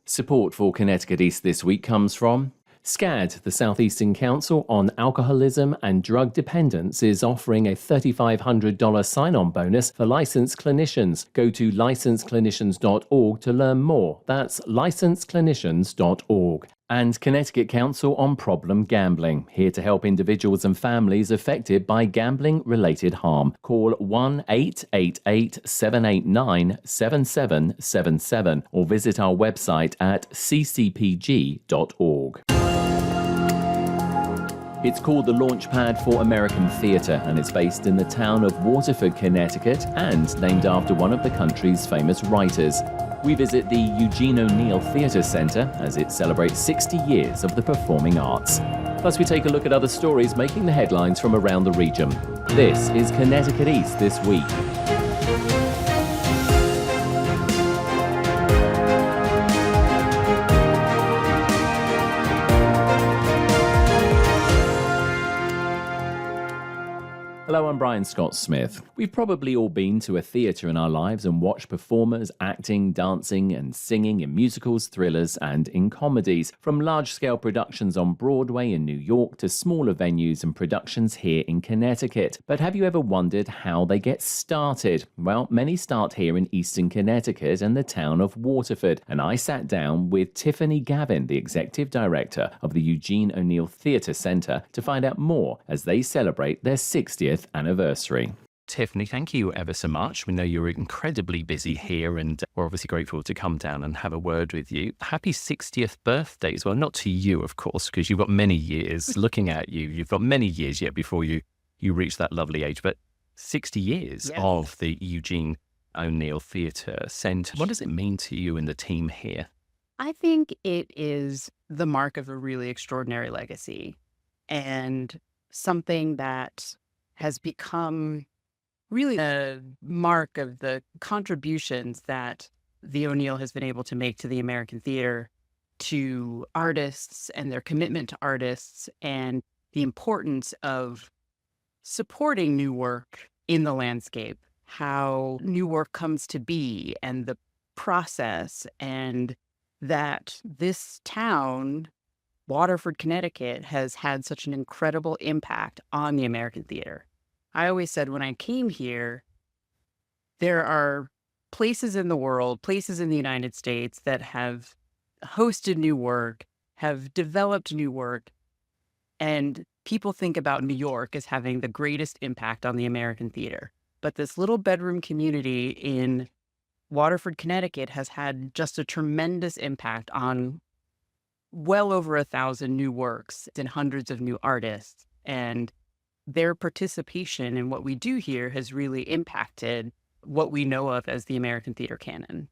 Support for Connecticut East this week comes from SCAD, the Southeastern Council on Alcoholism and Drug Dependence, is offering a $3,500 sign-on bonus for licensed clinicians. Go to licensedclinicians.org to learn more. That's licensedclinicians.org. And Connecticut Council on Problem Gambling, here to help individuals and families affected by gambling-related harm. Call 1-888-789-7777 or visit our website at ccpg.org. It's called the Launchpad for American Theatre, and it's based in the town of Waterford, Connecticut, and named after one of the country's famous writers. We visit the Eugene O'Neill Theatre Center as it celebrates 60 years of the performing arts. Plus, we take a look at other stories making the headlines from around the region. This is Connecticut East This Week. Hello, I'm Brian Scott Smith. We've probably all been to a theatre in our lives and watched performers acting, dancing and singing in musicals, thrillers and in comedies. From large-scale productions on Broadway in New York to smaller venues and productions here in Connecticut. But have you ever wondered how they get started? Well, many start here in eastern Connecticut and the town of Waterford. And I sat down with Tiffany Gavin, the executive director of the Eugene O'Neill Theatre Center, to find out more as they celebrate their 60th anniversary. Tiffany, thank you ever so much. We know you're incredibly busy here and we're obviously grateful to come down and have a word with you. Happy 60th birthday as well. Not to you, of course, because you've got many years. Looking at you, you've got many years yet before you reach that lovely age. But 60 years of the Eugene O'Neill Theatre Centre. What does it mean to you and the team here? I think it is the mark of a really extraordinary legacy and something that has become really a mark of the contributions that the O'Neill has been able to make to the American theater, to artists and their commitment to artists, and the importance of supporting new work in the landscape, how new work comes to be and the process, and that this town, Waterford, Connecticut, has had such an incredible impact on the American theater. I always said when I came here, there are places in the world, places in the United States that have hosted new work, have developed new work, and people think about New York as having the greatest impact on the American theater. But this little bedroom community in Waterford, Connecticut has had just a tremendous impact on well over 1,000 new works and hundreds of new artists. And their participation in what we do here has really impacted what we know of as the American theater canon.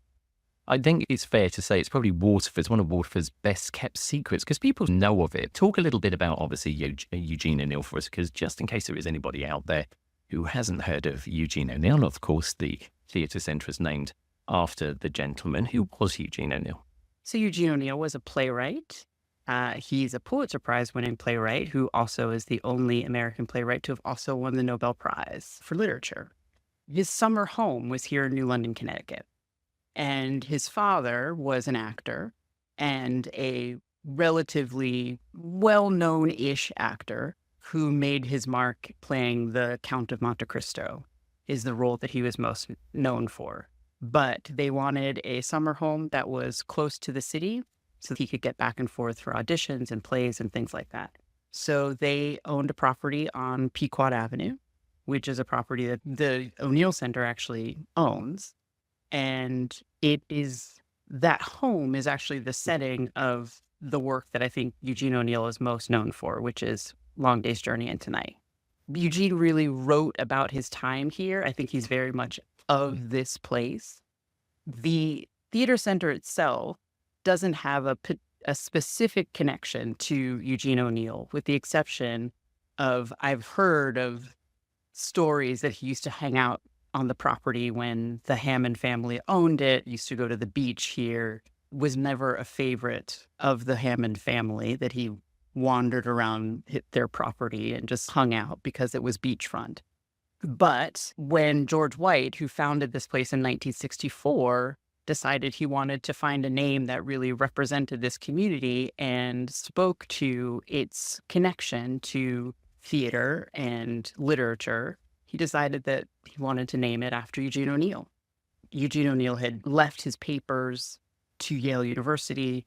I think it's fair to say it's probably Waterford's one of Waterford's best kept secrets because people know of it. Talk a little bit about obviously Eugene O'Neill for us, because just in case there is anybody out there who hasn't heard of Eugene O'Neill, of course, the theatre centre is named after the gentleman. Who was Eugene O'Neill? So Eugene O'Neill was a playwright. He's a Pulitzer Prize winning playwright who also is the only American playwright to have also won the Nobel Prize for literature. His summer home was here in New London, Connecticut. And his father was an actor and a relatively well-known-ish actor who made his mark playing the Count of Monte Cristo, is the role that he was most known for. But they wanted a summer home that was close to the city so he could get back and forth for auditions and plays and things like that. So they owned a property on Pequot Avenue, which is a property that the O'Neill Center actually owns. And that home is actually the setting of the work that I think Eugene O'Neill is most known for, which is Long Day's Journey into Night. Eugene really wrote about his time here. I think he's very much of this place. The theater center itself doesn't have a specific connection to Eugene O'Neill, with the exception of I've heard of stories that he used to hang out on the property when the Hammond family owned it, used to go to the beach here, was never a favorite of the Hammond family, that he wandered around their property and just hung out because it was beachfront. But when George White, who founded this place in 1964, decided he wanted to find a name that really represented this community and spoke to its connection to theater and literature. He decided that he wanted to name it after Eugene O'Neill. Eugene O'Neill had left his papers to Yale University.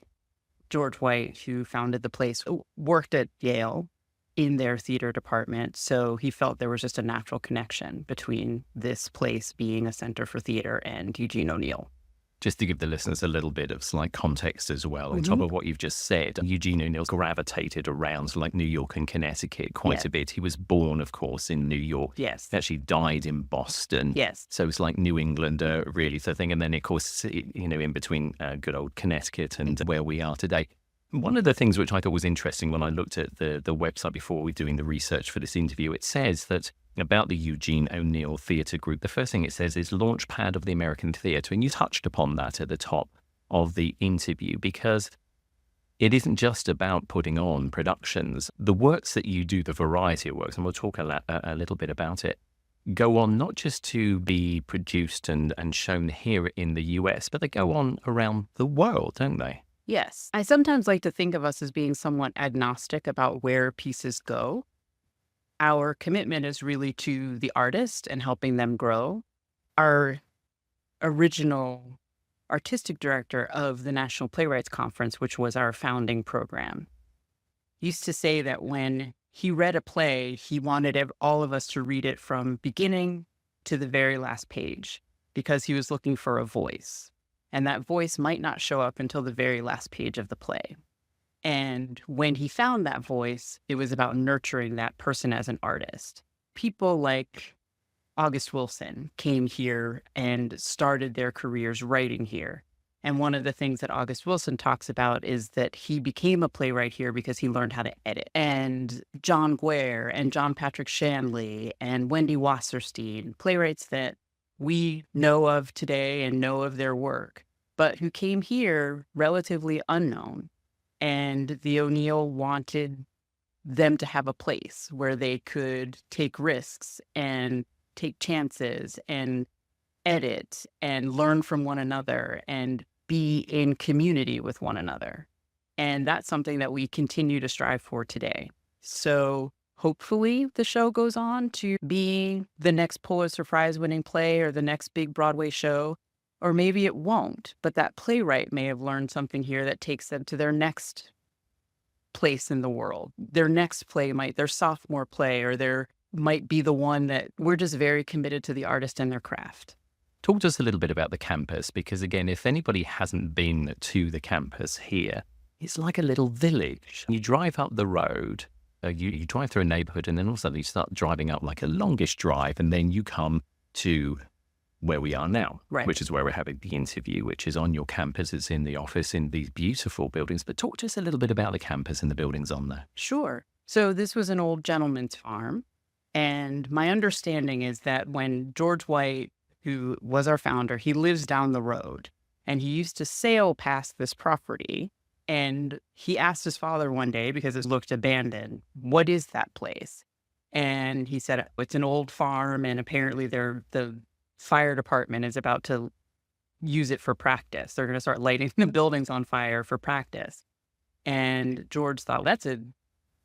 George White, who founded the place, worked at Yale in their theater department. So he felt there was just a natural connection between this place being a center for theater and Eugene O'Neill. Just to give the listeners a little bit of slight context as well, on top of what you've just said, Eugene O'Neill gravitated around like New York and Connecticut quite a bit. He was born, of course, in New York. Yes. He actually died in Boston. Yes. So it's like New England, really the thing. And then, of course, in between good old Connecticut and where we are today. One of the things which I thought was interesting when I looked at the website before we were doing the research for this interview, it says that about the Eugene O'Neill Theatre Group, the first thing it says is launchpad of the American theatre. And you touched upon that at the top of the interview, because it isn't just about putting on productions. The works that you do, the variety of works, and we'll talk a little bit about it, go on not just to be produced and shown here in the US, but they go on around the world, don't they? Yes. I sometimes like to think of us as being somewhat agnostic about where pieces go. Our commitment is really to the artist and helping them grow. Our original artistic director of the National Playwrights Conference, which was our founding program, used to say that when he read a play, he wanted all of us to read it from beginning to the very last page, because he was looking for a voice. And that voice might not show up until the very last page of the play. And when he found that voice, it was about nurturing that person as an artist. People like August Wilson came here and started their careers writing here. And one of the things that August Wilson talks about is that he became a playwright here because he learned how to edit. And John Guare and John Patrick Shanley and Wendy Wasserstein, playwrights that we know of today and know of their work, but who came here relatively unknown. And the O'Neill wanted them to have a place where they could take risks and take chances and edit and learn from one another and be in community with one another. And that's something that we continue to strive for today. So hopefully the show goes on to being the next Pulitzer Prize winning play or the next big Broadway show. Or maybe it won't, but that playwright may have learned something here that takes them to their next place in the world. Their next play their sophomore play, or their might be the one that we're just very committed to the artist and their craft. Talk to us a little bit about the campus, because again, if anybody hasn't been to the campus here, it's like a little village. You drive up the road, you drive through a neighborhood, and then all of a sudden you start driving up like a longish drive, and then you come to where we are now, right, which is where we're having the interview, which is on your campus. It's in the office in these beautiful buildings. But talk to us a little bit about the campus and the buildings on there. Sure. So this was an old gentleman's farm. And my understanding is that when George White, who was our founder, he lives down the road, and he used to sail past this property. And he asked his father one day, because it looked abandoned, "What is that place?" And he said, "It's an old farm, and apparently the fire department is about to use it for practice. They're going to start lighting the buildings on fire for practice." And George thought, that's an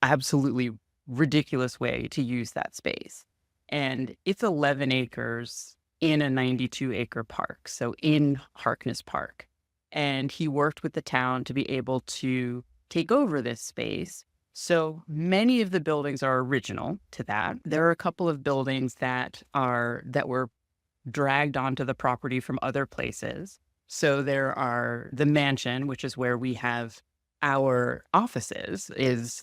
absolutely ridiculous way to use that space. And it's 11 acres in a 92-acre park, so in Harkness Park. And he worked with the town to be able to take over this space. So many of the buildings are original to that. There are a couple of buildings that were dragged onto the property from other places. So there are the mansion, which is where we have our offices,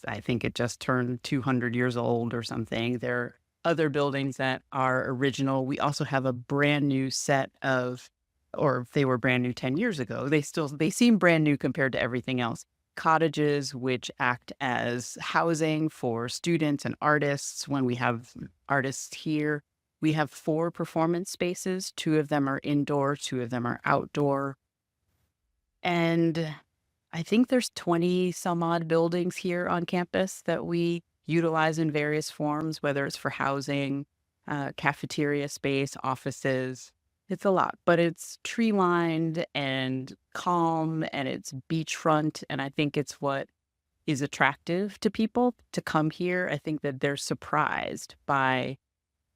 I think it just turned 200 years old or something. There are other buildings that are original. We also have a brand new set of, or if they were brand new 10 years ago, they seem brand new compared to everything else. Cottages, which act as housing for students and artists. When we have artists here, we have 4 performance spaces. 2 of them are indoor, 2 of them are outdoor. And I think there's 20 some odd buildings here on campus that we utilize in various forms, whether it's for housing, cafeteria space, offices. It's a lot, but it's tree lined and calm and it's beachfront. And I think it's what is attractive to people to come here. I think that they're surprised by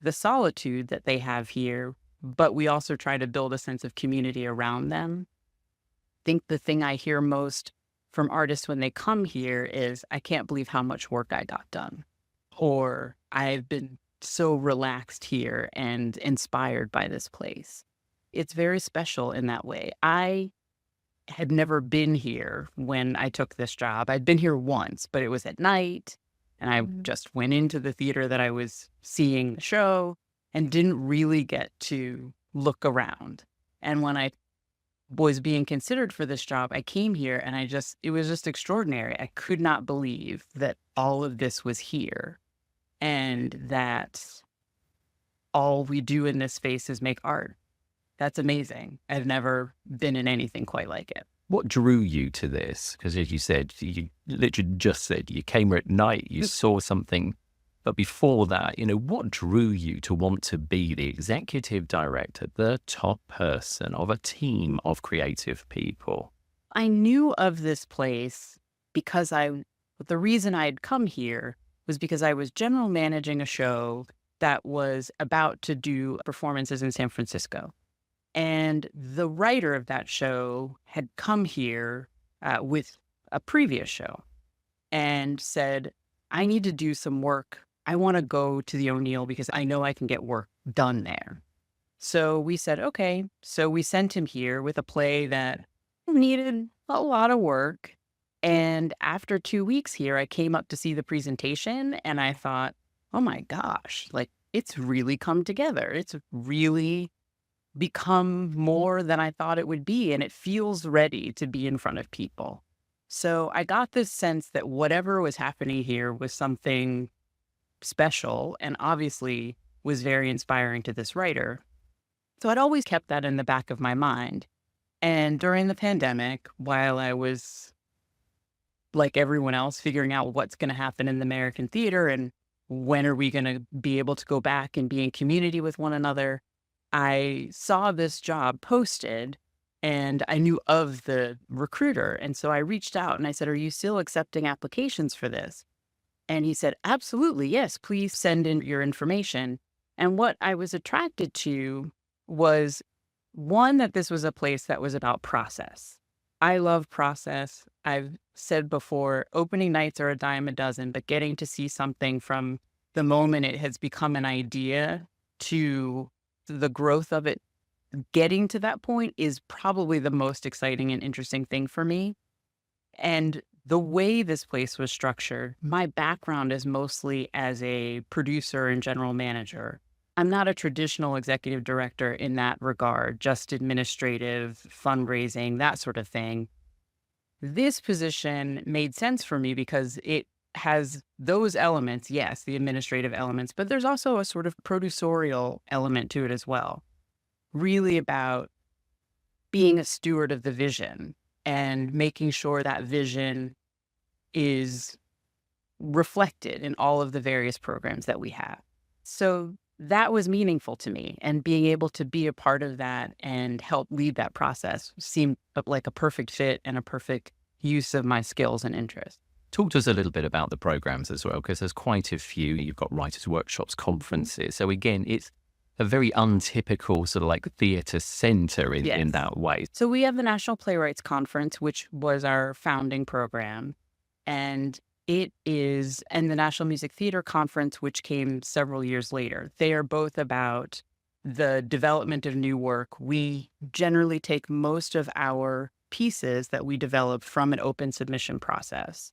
the solitude that they have here, but we also try to build a sense of community around them. I think the thing I hear most from artists when they come here is, I can't believe how much work I got done. Or I've been so relaxed here and inspired by this place. It's very special in that way. I had never been here when I took this job. I'd been here once, but it was at night. And I just went into the theater that I was seeing the show and didn't really get to look around. And when I was being considered for this job, I came here and it was just extraordinary. I could not believe that all of this was here and that all we do in this space is make art. That's amazing. I've never been in anything quite like it. What drew you to this? Because as you said, you literally just said you came here at night, you saw something. But before that, what drew you to want to be the executive director, the top person of a team of creative people? I knew of this place because the reason I had come here was because I was general managing a show that was about to do performances in San Francisco. And the writer of that show had come here with a previous show and said, I need to do some work. I want to go to the O'Neill because I know I can get work done there. So we said, okay. So we sent him here with a play that needed a lot of work. And after 2 weeks here, I came up to see the presentation and I thought, oh my gosh, like it's really come together. It's really become more than I thought it would be. And it feels ready to be in front of people. So I got this sense that whatever was happening here was something special and obviously was very inspiring to this writer. So I'd always kept that in the back of my mind. And during the pandemic, while I was like everyone else figuring out what's going to happen in the American theater and when are we going to be able to go back and be in community with one another, I saw this job posted and I knew of the recruiter. And so I reached out and I said, are you still accepting applications for this? And he said, absolutely, yes, please send in your information. And what I was attracted to was, one, that this was a place that was about process. I love process. I've said before, opening nights are a dime a dozen, but getting to see something from the moment it has become an idea to the growth of it, getting to that point is probably the most exciting and interesting thing for me. And the way this place was structured, my background is mostly as a producer and general manager. I'm not a traditional executive director in that regard, just administrative, fundraising, that sort of thing. This position made sense for me because it has those elements, yes, the administrative elements, but there's also a sort of producerial element to it as well. Really about being a steward of the vision and making sure that vision is reflected in all of the various programs that we have. So that was meaningful to me, and being able to be a part of that and help lead that process seemed like a perfect fit and a perfect use of my skills and interests. Talk to us a little bit about the programs as well, because there's quite a few. You've got writers' workshops, conferences. So again, it's a very untypical sort of like theatre centre in that way. So we have the National Playwrights Conference, which was our founding program. And the National Music Theatre Conference, which came several years later. They are both about the development of new work. We generally take most of our pieces that we develop from an open submission process.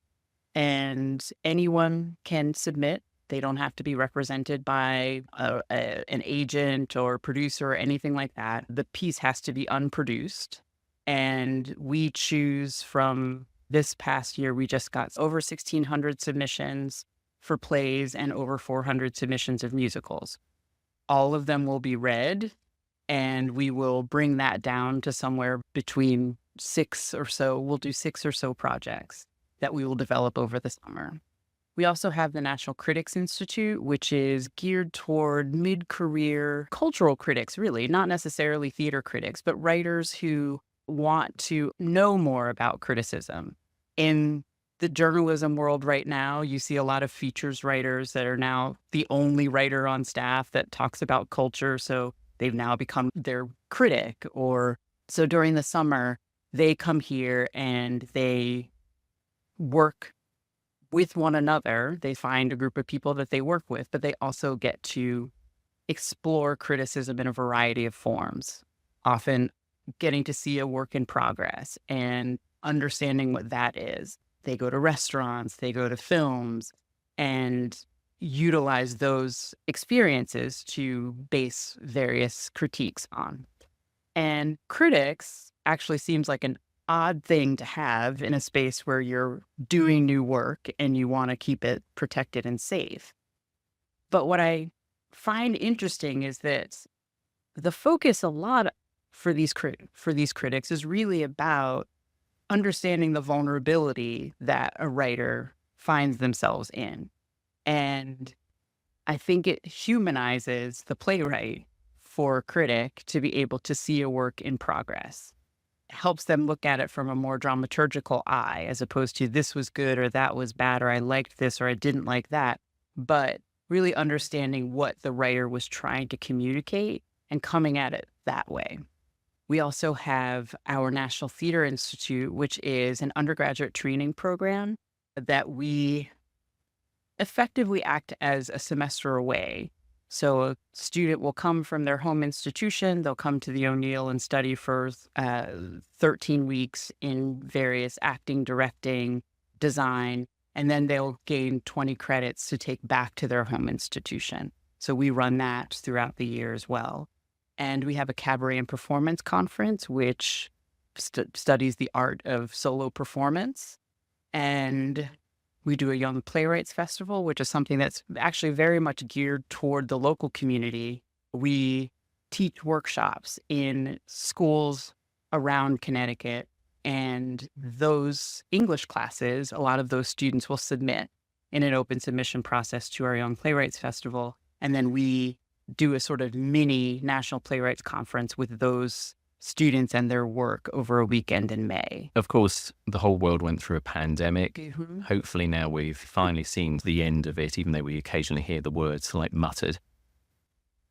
And anyone can submit. They don't have to be represented by an agent or producer or anything like that. The piece has to be unproduced. And we choose from this past year, we just got over 1,600 submissions for plays and over 400 submissions of musicals. All of them will be read, and we will bring that down to somewhere between 6 or so. We'll do 6 or so projects that we will develop over the summer. We also have the National Critics Institute, which is geared toward mid-career cultural critics, really, not necessarily theater critics, but writers who want to know more about criticism. In the journalism world right now, you see a lot of features writers that are now the only writer on staff that talks about culture. So they've now become their critic. Or so during the summer, they come here and they work with one another. They find a group of people that they work with, but they also get to explore criticism in a variety of forms, often getting to see a work in progress and understanding what that is. They go to restaurants, they go to films, and utilize those experiences to base various critiques on. And critics actually seems like an odd thing to have in a space where you're doing new work and you want to keep it protected and safe. But what I find interesting is that the focus a lot for these critics is really about understanding the vulnerability that a writer finds themselves in. And I think it humanizes the playwright for a critic to be able to see a work in progress. It helps them look at it from a more dramaturgical eye, as opposed to this was good or that was bad, or I liked this or I didn't like that, but really understanding what the writer was trying to communicate and coming at it that way. We also have our National Theater Institute, which is an undergraduate training program that we effectively act as a semester away. So a student will come from their home institution, they'll come to the O'Neill and study for 13 weeks in various acting, directing, design, and then they'll gain 20 credits to take back to their home institution. So we run that throughout the year as well. And we have a cabaret and performance conference, which studies the art of solo performance. And we do a Young Playwrights Festival, which is something that's actually very much geared toward the local community. We teach workshops in schools around Connecticut, and those English classes, a lot of those students will submit in an open submission process to our Young Playwrights Festival. And then we do a sort of mini National Playwrights Conference with those students and their work over a weekend in May. Of course, the whole world went through a pandemic. Mm-hmm. Hopefully now we've finally seen the end of it, even though we occasionally hear the words like muttered.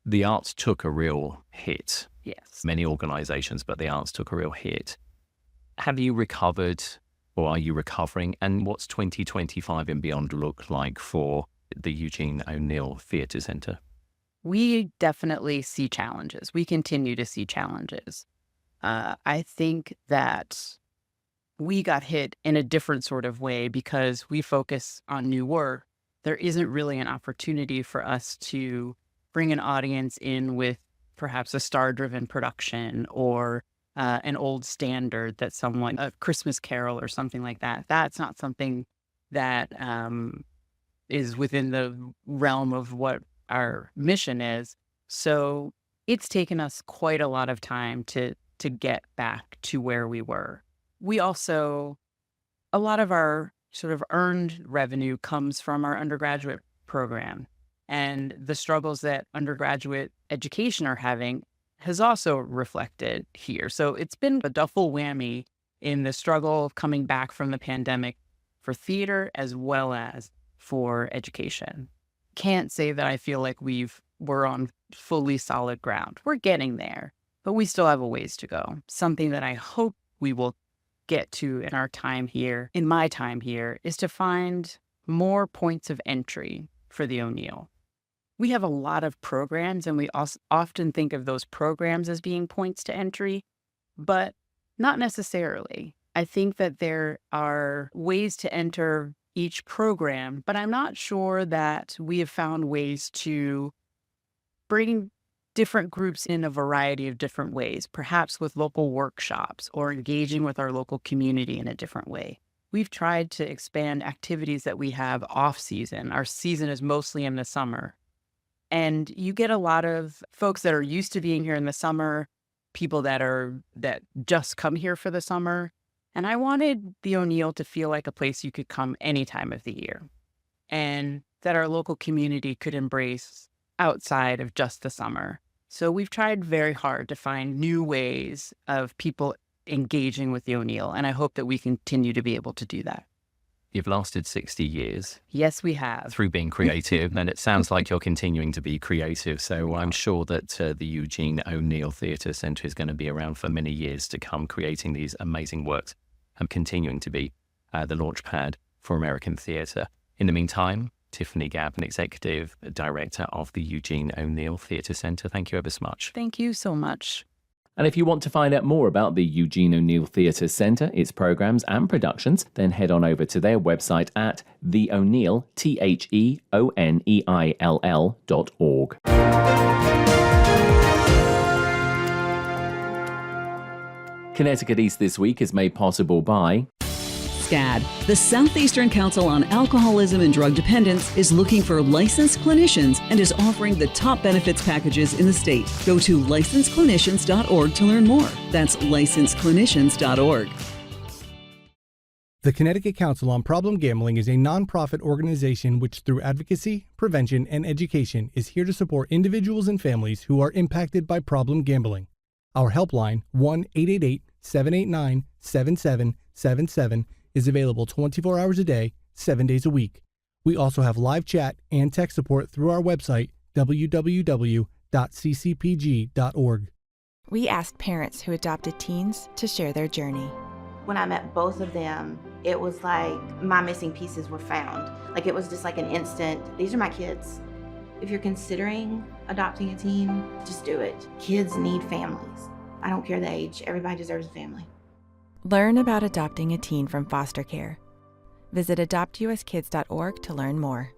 The arts took a real hit. Yes. Many organizations, but the arts took a real hit. Have you recovered, or are you recovering? And what's 2025 and beyond look like for the Eugene O'Neill Theatre Centre? We definitely see challenges. We continue to see challenges. I think that we got hit in a different sort of way because we focus on new work. There isn't really an opportunity for us to bring an audience in with perhaps a star-driven production or an old standard that someone, a Christmas Carol or something like that. That's not something that is within the realm of what our mission is. So it's taken us quite a lot of time to get back to where we were. We also, a lot of our sort of earned revenue comes from our undergraduate program. And the struggles that undergraduate education are having has also reflected here. So it's been a double whammy in the struggle of coming back from the pandemic for theater as well as for education. Can't say that I feel like we're on fully solid ground. We're getting there, but we still have a ways to go. Something that I hope we will get to in our time here, in my time here, is to find more points of entry for the O'Neill. We have a lot of programs, and we also often think of those programs as being points to entry, but not necessarily. I think that there are ways to enter each program, but I'm not sure that we have found ways to bring different groups in a variety of different ways, perhaps with local workshops or engaging with our local community in a different way. We've tried to expand activities that we have off season. Our season is mostly in the summer. And you get a lot of folks that are used to being here in the summer, people that just come here for the summer. And I wanted the O'Neill to feel like a place you could come any time of the year. and that our local community could embrace outside of just the summer. So we've tried very hard to find new ways of people engaging with the O'Neill, and I hope that we continue to be able to do that. You've lasted 60 years. Yes, we have. Through being creative, and it sounds like you're continuing to be creative. So I'm sure that the Eugene O'Neill Theatre Centre is going to be around for many years to come, creating these amazing works and continuing to be the launchpad for American theatre. In the meantime, Tiffany Gavin, Executive Director of the Eugene O'Neill Theatre Centre, thank you ever so much. Thank you so much. And if you want to find out more about the Eugene O'Neill Theatre Centre, its programmes and productions, then head on over to their website at theoneil.org. Connecticut East This Week is made possible by SCAD, the Southeastern Council on Alcoholism and Drug Dependence, is looking for licensed clinicians and is offering the top benefits packages in the state. Go to licensedclinicians.org to learn more. That's licensedclinicians.org. The Connecticut Council on Problem Gambling is a nonprofit organization which, through advocacy, prevention, and education, is here to support individuals and families who are impacted by problem gambling. Our helpline, 1-888-789-7777, is available 24 hours a day, 7 days a week. We also have live chat and tech support through our website, www.ccpg.org. We asked parents who adopted teens to share their journey. When I met both of them, it was like my missing pieces were found. Like it was just like an instant, these are my kids. If you're considering adopting a teen, just do it. Kids need families. I don't care the age, everybody deserves a family. Learn about adopting a teen from foster care. Visit adoptuskids.org to learn more.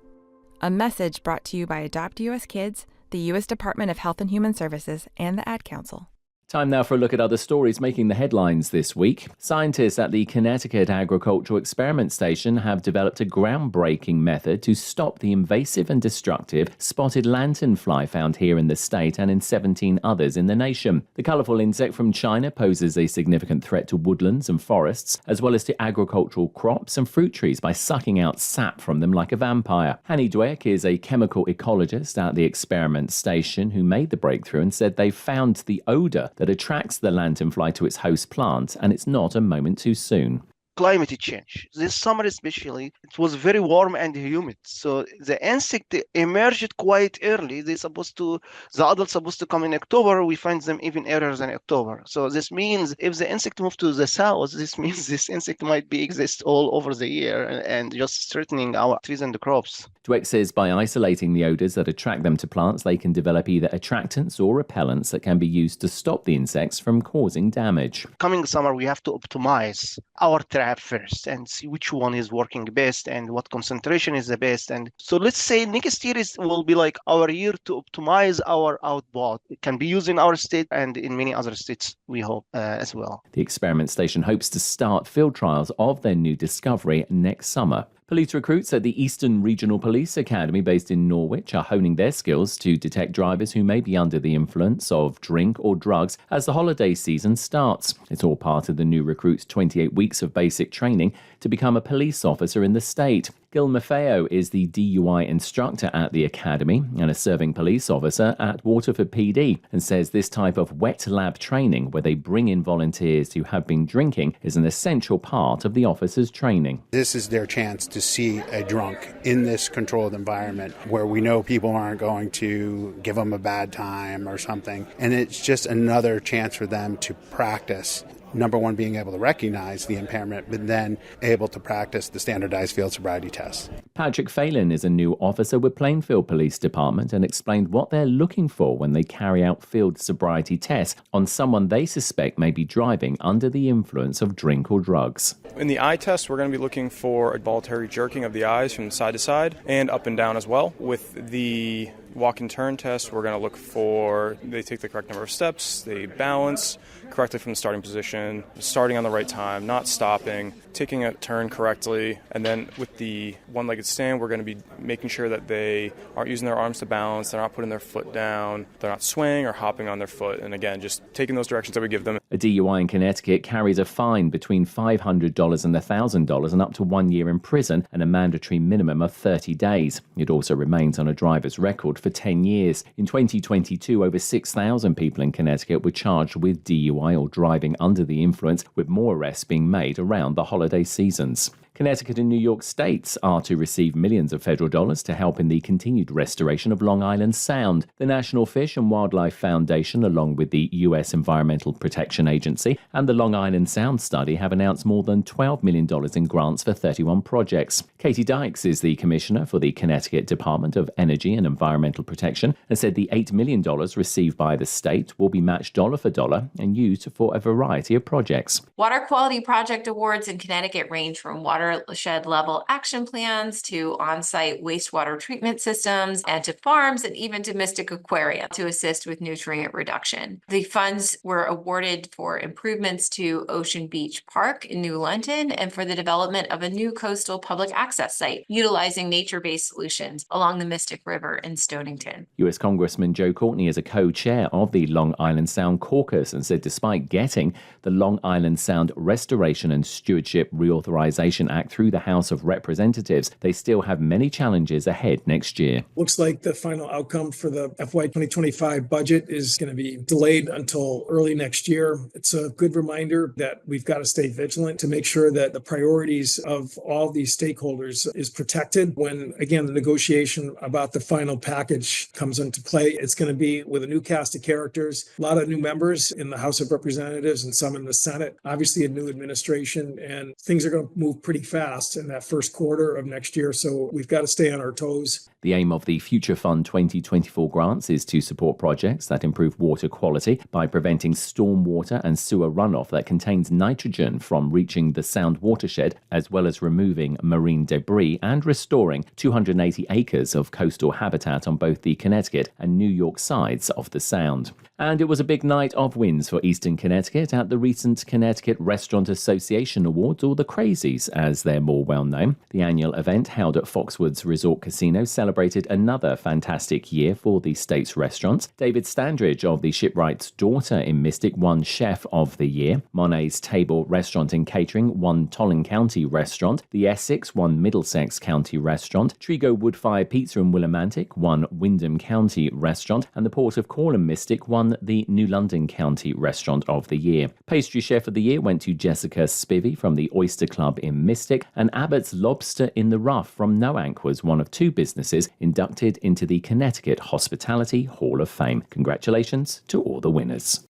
A message brought to you by Adopt US Kids, the U.S. Department of Health and Human Services, and the Ad Council. Time now for a look at other stories making the headlines this week. Scientists at the Connecticut Agricultural Experiment Station have developed a groundbreaking method to stop the invasive and destructive spotted lanternfly found here in the state and in 17 others in the nation. The colourful insect from China poses a significant threat to woodlands and forests, as well as to agricultural crops and fruit trees by sucking out sap from them like a vampire. Hanny Dweck is a chemical ecologist at the experiment station who made the breakthrough and said they found the odour that attracts the lanternfly to its host plant, and it's not a moment too soon. Climate change. This summer especially, it was very warm and humid. So the insect emerged quite early. The adults supposed to come in October. We find them even earlier than October. So this means if the insect moved to the south, this means this insect might exist all over the year and just threatening our trees and the crops. Dweck says by isolating the odours that attract them to plants, they can develop either attractants or repellents that can be used to stop the insects from causing damage. Coming summer, we have to optimize our trap first and see which one is working best and what concentration is the best. And so let's say next year will be like our year to optimize our outboard. It can be used in our state and in many other states, we hope as well. The experiment station hopes to start field trials of their new discovery next summer. Police recruits at the Eastern Regional Police Academy based in Norwich are honing their skills to detect drivers who may be under the influence of drink or drugs as the holiday season starts. It's all part of the new recruits' 28 weeks of basic training to become a police officer in the state. Gil Maffeo is the DUI instructor at the academy and a serving police officer at Waterford PD, and says this type of wet lab training where they bring in volunteers who have been drinking is an essential part of the officers' training. This is their chance to see a drunk in this controlled environment where we know people aren't going to give them a bad time or something. And it's just another chance for them to practice. Number one, being able to recognize the impairment, but then able to practice the standardized field sobriety tests. Patrick Phelan is a new officer with Plainfield Police Department and explained what they're looking for when they carry out field sobriety tests on someone they suspect may be driving under the influence of drink or drugs. In the eye test, we're going to be looking for a voluntary jerking of the eyes from side to side and up and down as well. With the walk and turn test, we're going to look for they take the correct number of steps, they balance correctly from the starting position, starting on the right time, not stopping, taking a turn correctly. And then with the one-legged stand, we're going to be making sure that they aren't using their arms to balance, they're not putting their foot down, they're not swaying or hopping on their foot. And again, just taking those directions that we give them. A DUI in Connecticut carries a fine between $500 and $1,000 and up to 1 year in prison and a mandatory minimum of 30 days. It also remains on a driver's record for 10 years. In 2022, over 6,000 people in Connecticut were charged with DUI or driving under the influence, with more arrests being made around the holiday seasons. Connecticut and New York states are to receive millions of federal dollars to help in the continued restoration of Long Island Sound. The National Fish and Wildlife Foundation, along with the U.S. Environmental Protection Agency and the Long Island Sound Study, have announced more than $12 million in grants for 31 projects. Katie Dykes is the commissioner for the Connecticut Department of Energy and Environmental Protection and said the $8 million received by the state will be matched dollar for dollar and used for a variety of projects. Water quality project awards in Connecticut range from watershed level action plans to on-site wastewater treatment systems and to farms and even to Mystic Aquarium to assist with nutrient reduction. The funds were awarded for improvements to Ocean Beach Park in New London and for the development of a new coastal public access site utilizing nature-based solutions along the Mystic River in Stonington. U.S. Congressman Joe Courtney is a co-chair of the Long Island Sound Caucus and said despite getting the Long Island Sound Restoration and Stewardship Reauthorization Act through the House of Representatives, they still have many challenges ahead next year. Looks like the final outcome for the FY 2025 budget is going to be delayed until early next year. It's a good reminder that we've got to stay vigilant to make sure that the priorities of all these stakeholders is protected. When, again, the negotiation about the final package comes into play, it's going to be with a new cast of characters, a lot of new members in the House of Representatives and some in the Senate, obviously a new administration, and things are going to move pretty fast in that first quarter of next year. So we've got to stay on our toes. The aim of the Future Fund 2024 grants is to support projects that improve water quality by preventing stormwater and sewer runoff that contains nitrogen from reaching the Sound watershed, as well as removing marine debris and restoring 280 acres of coastal habitat on both the Connecticut and New York sides of the Sound. And it was a big night of wins for Eastern Connecticut at the recent Connecticut Restaurant Association Awards, or the Crazies as they're more well known. The annual event held at Foxwoods Resort Casino celebrated another fantastic year for the state's restaurants. David Standridge of the Shipwright's Daughter in Mystic won Chef of the Year. Monet's Table Restaurant and Catering won Tolland County Restaurant. The Essex won Middlesex County Restaurant. Trigo Woodfire Pizza in Willimantic won Wyndham County Restaurant. And the Port of Call and Mystic won the New London County Restaurant of the Year. Pastry Chef of the Year went to Jessica Spivey from the Oyster Club in Mystic, and Abbott's Lobster in the Rough from Noank was one of two businesses inducted into the Connecticut Hospitality Hall of Fame. Congratulations to all the winners.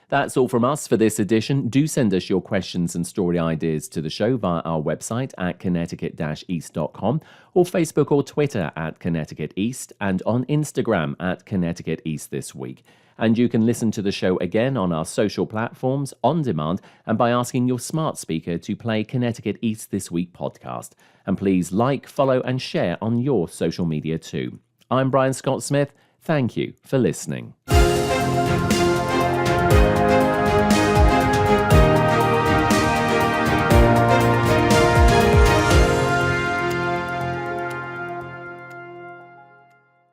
That's all from us for this edition. Do send us your questions and story ideas to the show via our website at connecticut-east.com or Facebook or Twitter at Connecticut East and on Instagram at Connecticut East This Week. And you can listen to the show again on our social platforms, on demand, and by asking your smart speaker to play Connecticut East This Week podcast. And please like, follow, and share on your social media too. I'm Brian Scott Smith. Thank you for listening.